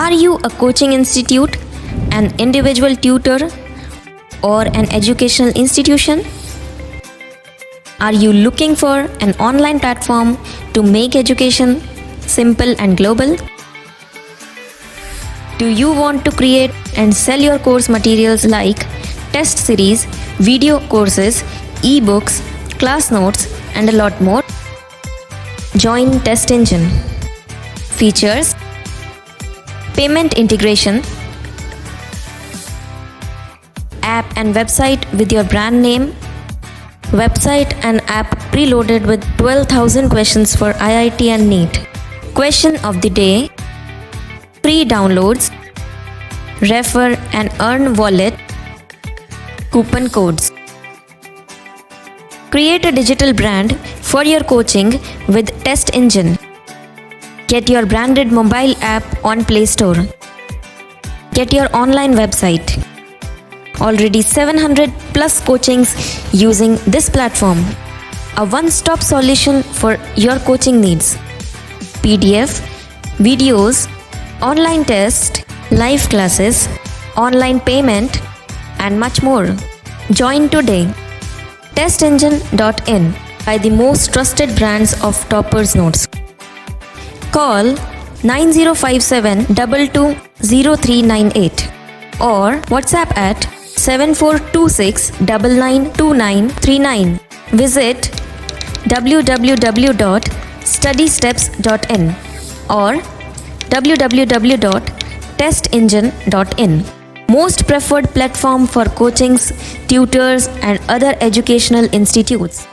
Are you a coaching institute, an individual tutor, or an educational institution? Are you looking for an online platform to make education simple and global? Do you want to create and sell your course materials like test series, video courses, e-books, class notes, and a lot more? Join Test Engine. Features: payment integration, app and website with your brand name, website and app preloaded with 12,000 questions for IIT and NEET, question of the day, free downloads, refer and earn wallet, coupon codes. Create a digital brand for your coaching with Test Engine. Get your branded mobile app on Play Store. Get your online website. Already 700 plus coachings using this platform. A one-stop solution for your coaching needs. PDF, videos, online test, live classes, online payment, and much more. Join today. TestEngine.in by the most trusted brands of Toppers Notes. Call 9057 220398 or WhatsApp at 7426 992939. Visit www.studysteps.in or www.testengine.in. Most preferred platform for coachings, tutors, and other educational institutes.